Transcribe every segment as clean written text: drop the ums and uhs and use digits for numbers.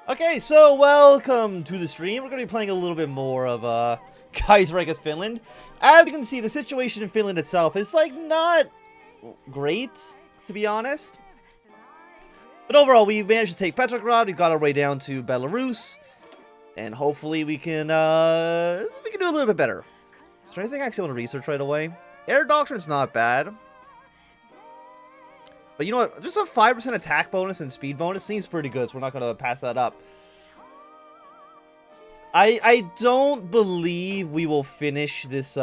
Okay, so welcome to the stream. We're going to be playing a little bit more of Kaiserreich Finland. As you can see, the situation in Finland itself is, like, not great, to be honest. But overall, we managed to take Petrograd. We've got our way down to Belarus. And hopefully we can do a little bit better. Is there anything I actually want to research right away? Air Doctrine's not bad. But you know what? Just a 5% attack bonus and speed bonus seems pretty good, so we're not going to pass that up. I don't believe we will finish this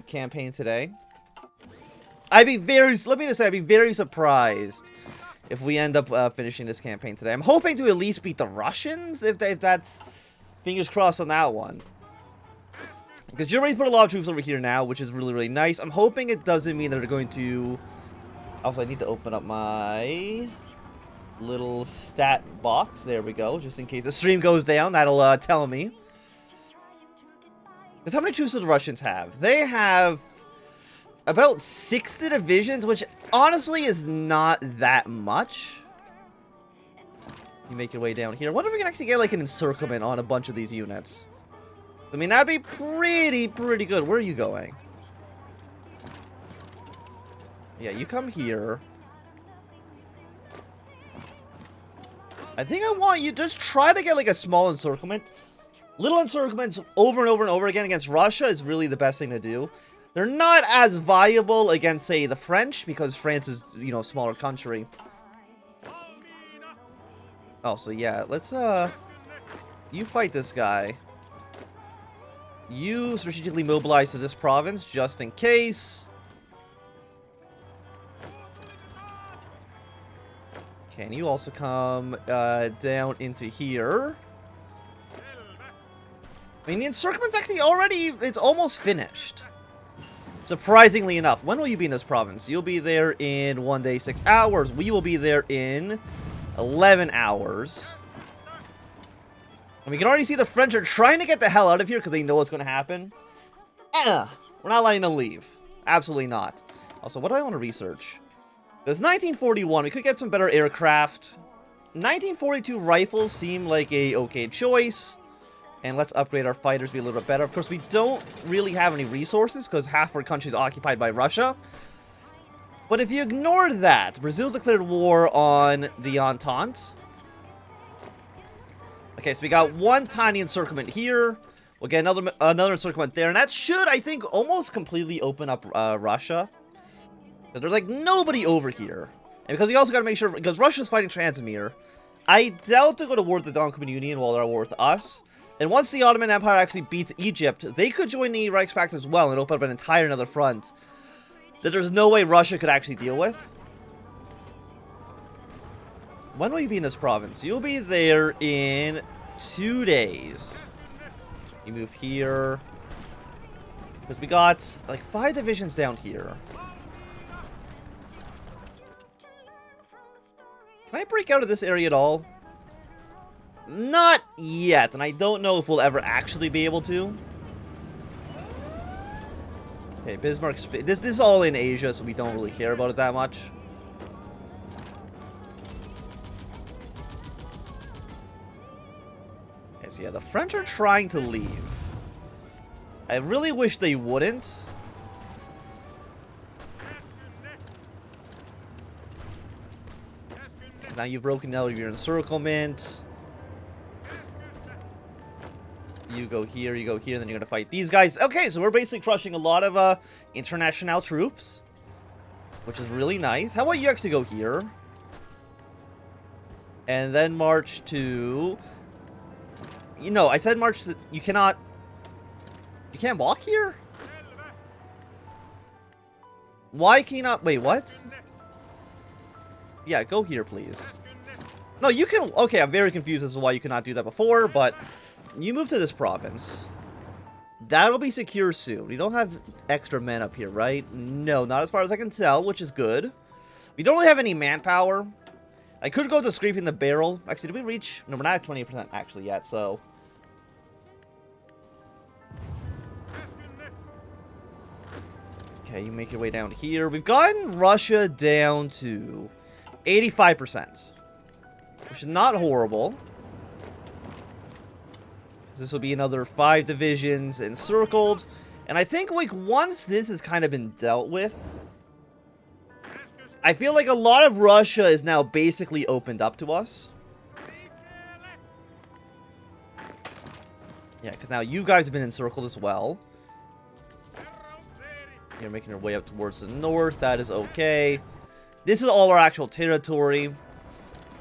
campaign today. I'd be very surprised if we end up finishing this campaign today. I'm hoping to at least beat the Russians, if that's... Fingers crossed on that one. Because Germany's put a lot of troops over here now, which is really, really nice. I'm hoping it doesn't mean that they're going to... Also, I need to open up my little stat box. There we go. Just in case the stream goes down, that'll tell me. Because how many troops do the Russians have? They have about 60 divisions, which honestly is not that much. You make your way down here. I wonder if we can actually get like an encirclement on a bunch of these units. I mean, that'd be pretty good. Where are you going? Yeah, you come here. I think I want you just try to get like a small encirclement. Little encirclements over and over and over again against Russia is really the best thing to do. They're not as viable against, say, the French, because France is, you know, a smaller country. Oh, so yeah, let's, you fight this guy. You strategically mobilize to this province, just in case. Can you also come, down into here? I mean, the encirclement's actually already, it's almost finished. Surprisingly enough. When will you be in this province? You'll be there in 1 day, 6 hours. We will be there in 11 hours. And we can already see the French are trying to get the hell out of here because they know what's going to happen. We're not letting them leave. Absolutely not. Also, what do I want to research? There's 1941. We could get some better aircraft. 1942 rifles seem like a okay choice. And let's upgrade our fighters to be a little bit better. Of course, we don't really have any resources because half our country is occupied by Russia. But if you ignore that, Brazil's declared war on the Entente. Okay, so we got one tiny encirclement here. We'll get another encirclement there. And that should, I think, almost completely open up Russia. Because there's, like, nobody over here. And because we also got to make sure, because Russia's fighting Transimir, I doubt they'll go to war with the Donkoman Union while they're at war with us. And once the Ottoman Empire actually beats Egypt, they could join the Reichspakt as well and open up an entire another front that there's no way Russia could actually deal with. When will you be in this province? You'll be there in 2 days. You move here. Because we got like 5 divisions down here. Can I break out of this area at all? Not yet, and I don't know if we'll ever actually be able to. Okay, Bismarck. This is all in Asia, so we don't really care about it that much. Okay, so yeah, the French are trying to leave. I really wish they wouldn't. Now you've broken out of your encirclement. You go here, then you're going to fight these guys. Okay, so we're basically crushing a lot of international troops, which is really nice. How about you actually go here? And then march to... You know, I said march to... You cannot... You can't walk here? Why can you not... Wait, what? Yeah, go here, please. No, you can... Okay, I'm very confused as to why you cannot do that before, but... You move to this province. That'll be secure soon. We don't have extra men up here, right? No, not as far as I can tell, which is good. We don't really have any manpower. I could go to scraping the barrel. Actually, did we reach... No, we're not at 20% actually yet, so... Okay, you make your way down here. We've gotten Russia down to 85%. Which is not horrible. This will be another 5 divisions encircled. And I think, like, once this has kind of been dealt with, I feel like a lot of Russia is now basically opened up to us. Yeah, because now you guys have been encircled as well. You're making your way up towards the north. That is okay. This is all our actual territory.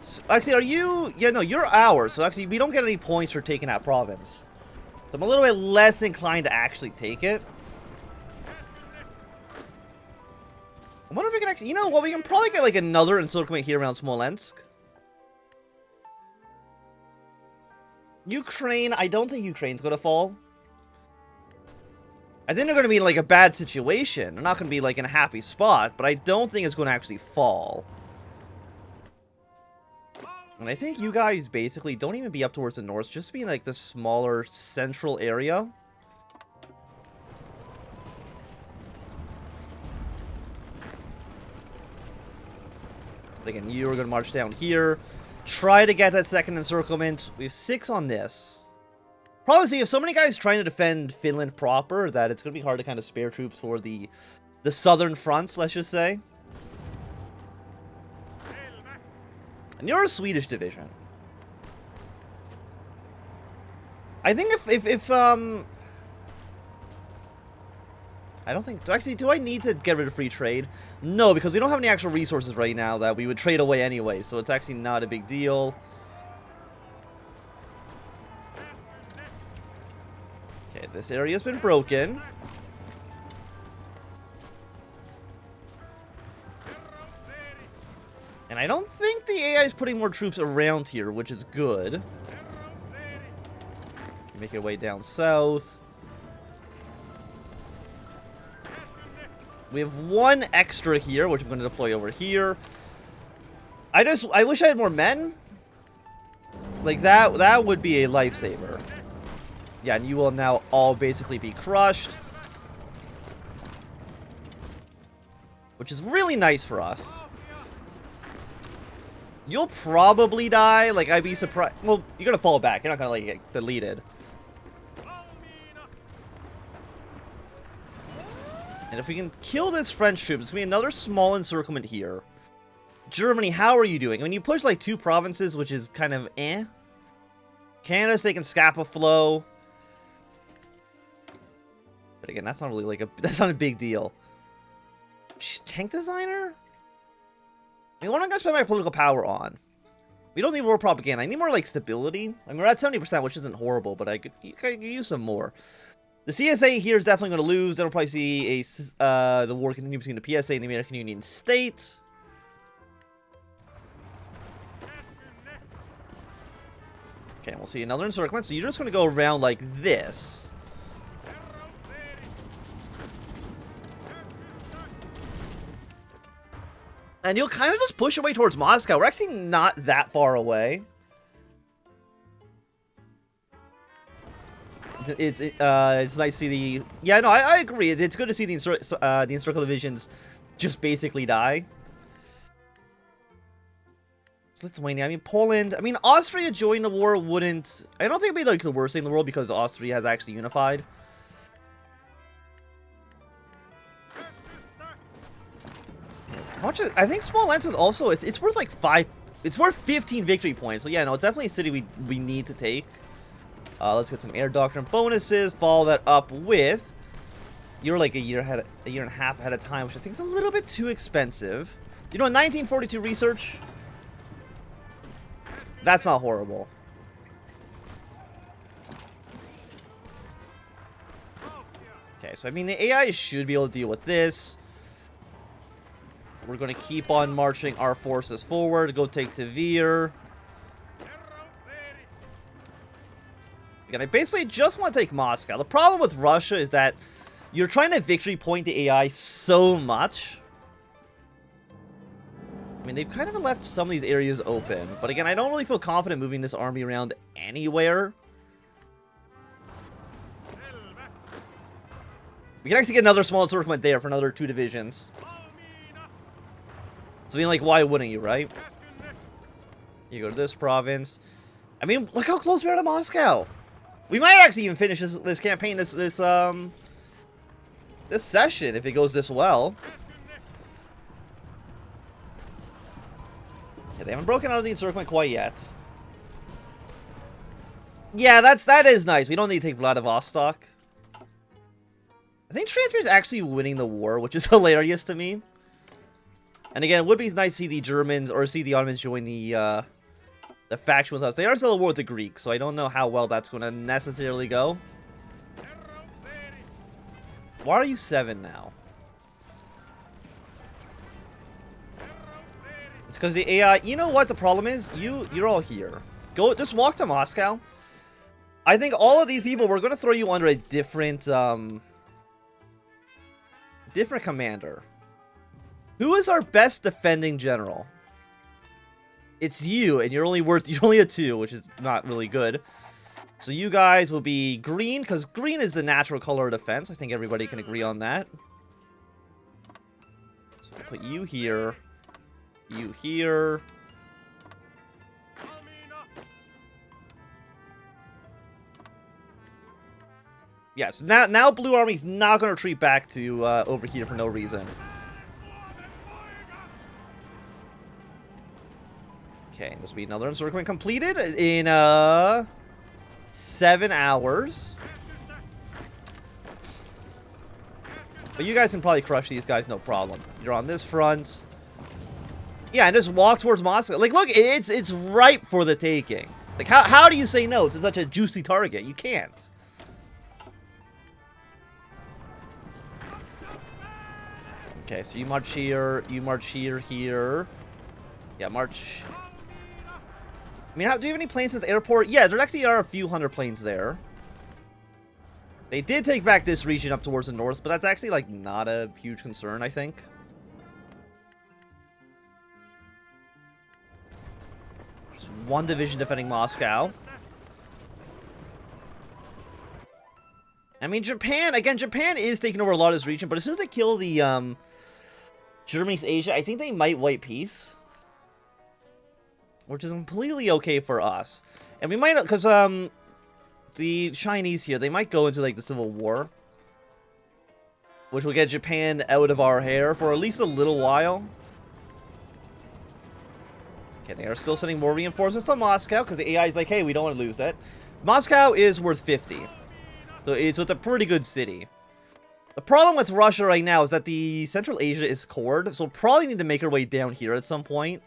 So, actually, are you... Yeah, no, you're ours. So, actually, we don't get any points for taking that province. So, I'm a little bit less inclined to actually take it. I wonder if we can actually... You know what? We can probably get, like, another encirclement here around Smolensk. Ukraine, I don't think Ukraine's going to fall. I think they're going to be in, like, a bad situation. They're not going to be, like, in a happy spot, but I don't think it's going to actually fall. And I think you guys basically don't even be up towards the north, just be in, like, the smaller central area. But again, you're going to march down here. Try to get that second encirclement. We have 6 on this. Probably see, you have so many guys trying to defend Finland proper that it's going to be hard to kind of spare troops for the southern fronts, let's just say. And you're a Swedish division. I think if I don't think... Actually, do I need to get rid of free trade? No, because we don't have any actual resources right now that we would trade away anyway, so it's actually not a big deal. Okay, this area's been broken. And I don't think the AI is putting more troops around here, which is good. Make your way down south. We have 1 extra here, which I'm going to deploy over here. I wish I had more men. Like, that would be a lifesaver. Yeah, and you will now all basically be crushed. Which is really nice for us. You'll probably die. Like, I'd be surprised. Well, you're going to fall back. You're not going to, like, get deleted. And if we can kill this French troop, it's going to be another small encirclement here. Germany, how are you doing? I mean, you push like 2 provinces, which is kind of eh. Canada's taking Scapa Flow. But again, that's not really like that's not a big deal. Tank designer? I mean, what am I going to spend my political power on? We don't need more propaganda. I need more like stability. I mean, we're at 70%, which isn't horrible, but I could use some more. The CSA here is definitely going to lose. Then we'll probably see the war continue between the PSA and the American Union States. Okay, we'll see another encirclement. So you're just going to go around like this. And you'll kind of just push your way towards Moscow. We're actually not that far away. It's nice to see the... Yeah, no, I agree. It's good to see the encircled divisions just basically die. So Lithuania, I mean, Poland... I mean, Austria joining the war wouldn't... I don't think it'd be, like, the worst thing in the world because Austria has actually unified. How much I think Smolensk is also... It's worth, like, 5... It's worth 15 victory points. So, yeah, no, it's definitely a city we need to take. Let's get some air doctrine bonuses. Follow that up with... You're like a year and a half ahead of time, which I think is a little bit too expensive. You know, 1942 research... That's not horrible. Okay, so I mean, the AI should be able to deal with this. We're going to keep on marching our forces forward. Go take Tver. Again, I basically just want to take Moscow. The problem with Russia is that you're trying to victory point the AI so much. I mean, they've kind of left some of these areas open. But again, I don't really feel confident moving this army around anywhere. We can actually get another small encirclement there for another 2 divisions. So I mean, like, why wouldn't you, right? You go to this province. I mean, look how close we are to Moscow. We might actually even finish this campaign, this session, if it goes this well. Okay, they haven't broken out of the encirclement quite yet. Yeah, that is nice. We don't need to take Vladivostok. I think Transfer is actually winning the war, which is hilarious to me. And again, it would be nice to see the Germans or see the Ottomans join the faction with us. They are still at war with the Greeks, so I don't know how well that's going to necessarily go. Why are you 7 now? It's because the AI... You know what the problem is? You're all here. Go, just walk to Moscow. I think all of these people, we're going to throw you under a different commander. Who is our best defending general? It's you, and you're only a 2, which is not really good. So you guys will be green, because green is the natural color of defense. I think everybody can agree on that. So I'll put you here. You here. Yes, now Blue Army's not going to retreat back to over here for no reason. Okay, this will be another encirclement completed in 7 hours. But you guys can probably crush these guys, no problem. You're on this front. Yeah, and just walk towards Moscow. Like, look, it's ripe for the taking. Like, how do you say no to such a juicy target? You can't. Okay, so you march here, here. Yeah, march. I mean, do you have any planes since airport? Yeah, there actually are a few hundred planes there. They did take back this region up towards the north, but that's actually, like, not a huge concern, I think. Just 1 division defending Moscow. I mean, Japan is taking over a lot of this region, but as soon as they kill the, Germany's Asia, I think they might wipe peace. Which is completely okay for us. And we might, because, the Chinese here, they might go into, like, the Civil War. Which will get Japan out of our hair for at least a little while. Okay, they are still sending more reinforcements to Moscow, because the AI is like, hey, we don't want to lose that. Moscow is worth 50. So it's a pretty good city. The problem with Russia right now is that the Central Asia is cored, so we'll probably need to make our way down here at some point.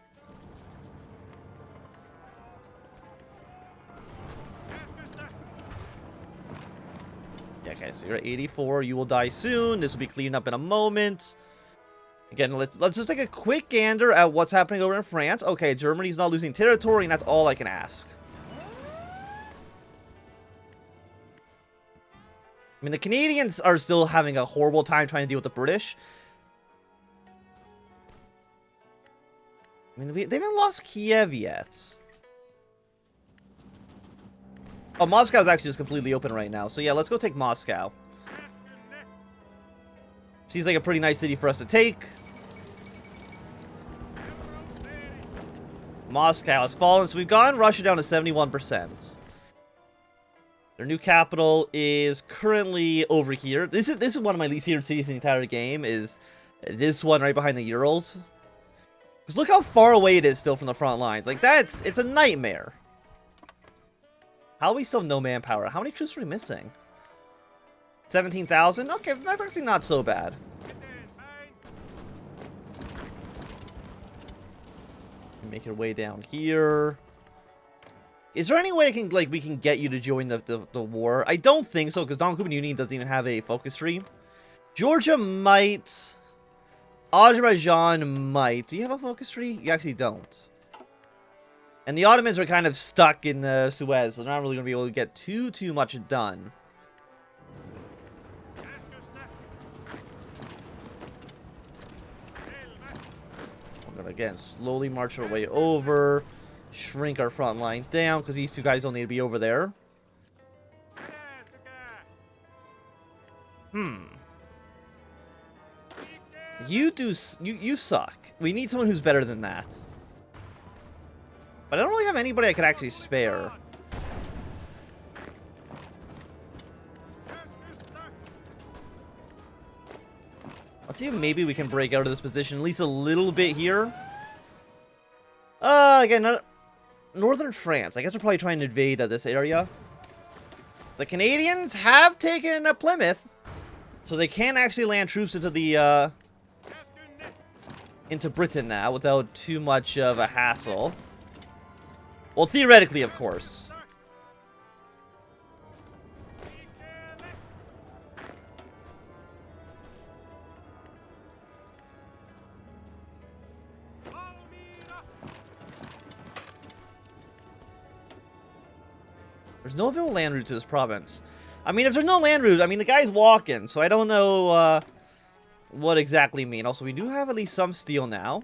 Okay, so you're at 84. You will die soon. This will be cleaned up in a moment. Again, let's just take a quick gander at what's happening over in France. Okay, Germany's not losing territory, and that's all I can ask. I mean, the Canadians are still having a horrible time trying to deal with the British. I mean, they haven't lost Kiev yet. Oh, Moscow's actually just completely open right now. So yeah, let's go take Moscow. Seems like a pretty nice city for us to take. Moscow has fallen, so we've gotten Russia down to 71%. Their new capital is currently over here. This is one of my least favorite cities in the entire game, is this one right behind the Urals. Because look how far away it is still from the front lines. Like, it's a nightmare. How are we still no manpower? How many troops are we missing? 17,000? Okay, that's actually not so bad. Make your way down here. Is there any way we can get you to join the war? I don't think so, because Donkoban Union doesn't even have a focus tree. Georgia might. Azerbaijan might. Do you have a focus tree? You actually don't. And the Ottomans are kind of stuck in Suez, so they're not really going to be able to get too much done. We're going to, again, slowly march our way over. Shrink our front line down, because these two guys don't need to be over there. You suck. We need someone who's better than that. But I don't really have anybody I could actually spare. Let's see if maybe we can break out of this position at least a little bit here. Again, northern France. I guess we're probably trying to invade this area. The Canadians have taken Plymouth, so they can actually land troops into the into Britain now without too much of a hassle. Well, theoretically, of course. There's no available land route to this province. I mean, if there's no land route, I mean, the guy's walking, so I don't know what exactly mean. Also, we do have at least some steel now.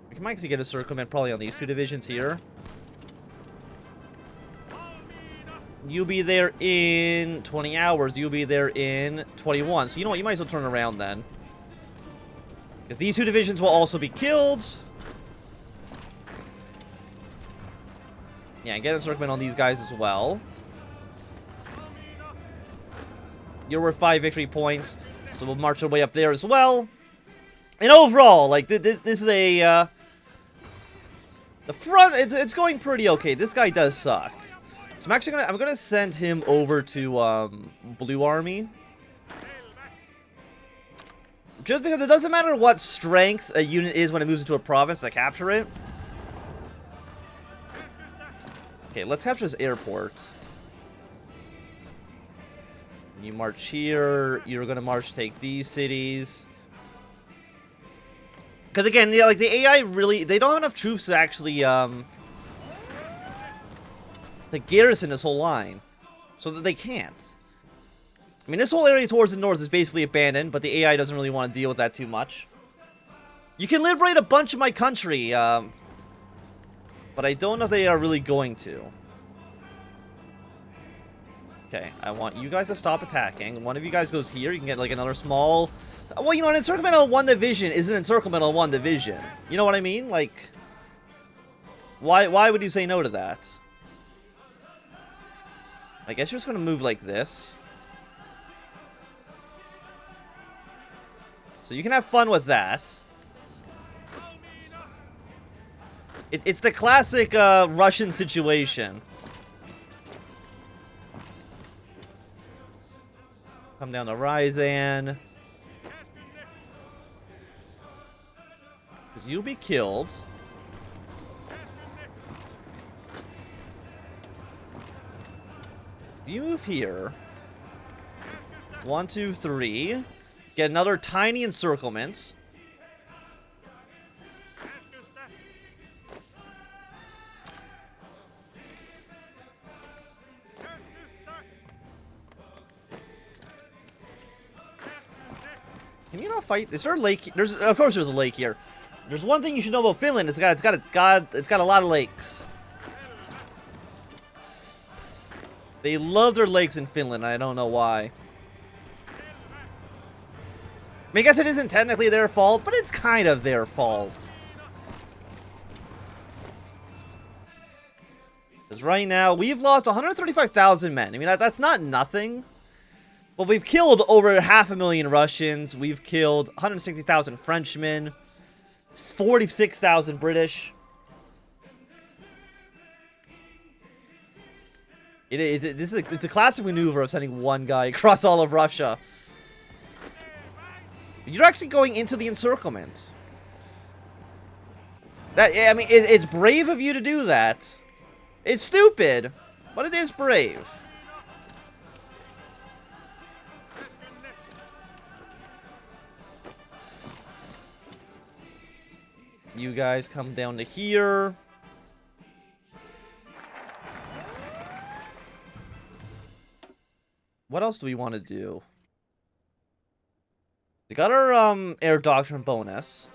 We can actually get a circlement probably on these two divisions here. You'll be there in 20 hours. You'll be there in 21. So you know what? You might as well turn around then. Because these two divisions will also be killed. Yeah, and get a circlement on these guys as well. You're worth 5 victory points. So we'll march our way up there as well. And overall, like, this is a... the front, it's going pretty okay. This guy does suck. So I'm gonna send him over to Blue Army. Just because it doesn't matter what strength a unit is when it moves into a province to capture it. Okay, let's capture this airport. You march here. You're gonna march take these cities. Because again, yeah, like the AI really, they don't have enough troops to actually to garrison this whole line, so that they can't. I mean, this whole area towards the north is basically abandoned, but the AI doesn't really want to deal with that too much. You can liberate a bunch of my country, but I don't know if they are really going to. Okay, I want you guys to stop attacking. One of you guys goes here. You can get like another small... Well, you know, an encirclement on one division is an encirclement on one division. You know what I mean? Like, why would you say no to that? I guess you're just going to move like this. So you can have fun with that. It's the classic Russian situation. Come down to Ryazan. Because you'll be killed. You move here. 1, 2, 3. Get another tiny encirclement. Can you not fight? Is there a lake? Of course there's a lake here. There's one thing you should know about Finland. It's got a lot of lakes. They love their lakes in Finland. I don't know why. I mean, I guess it isn't technically their fault, but it's kind of their fault. Because right now, we've lost 135,000 men. I mean, that's not nothing. But we've killed over 500,000 Russians. We've killed 160,000 Frenchmen. 46,000 British. It's a classic maneuver of sending one guy across all of Russia. You're actually going into the encirclement. I mean, it's brave of you to do that. It's stupid, but it is brave. You guys come down to here. What else do we want to do? We got our air doctrine bonus.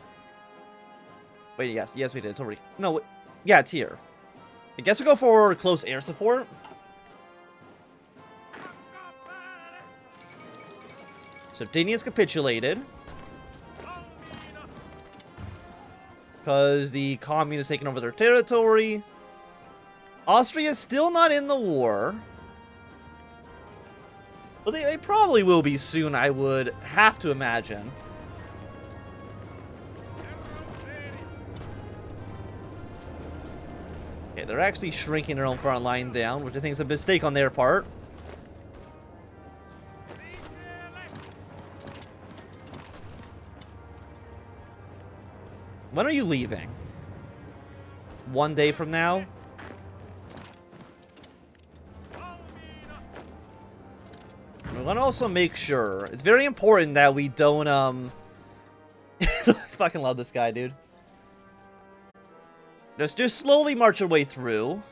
Wait, yes we did. It's already yeah, it's here. I guess we'll go for close air support. Sardinia's capitulated. Because the commune has taken over their territory. Austria's still not in the war. But they probably will be soon, I would have to imagine. Okay, they're actually shrinking their own front line down, which I think is a mistake on their part. When are you leaving? 1 day from now? We want to also make sure. It's very important that we don't, I fucking love this guy, dude. Just slowly march our way through.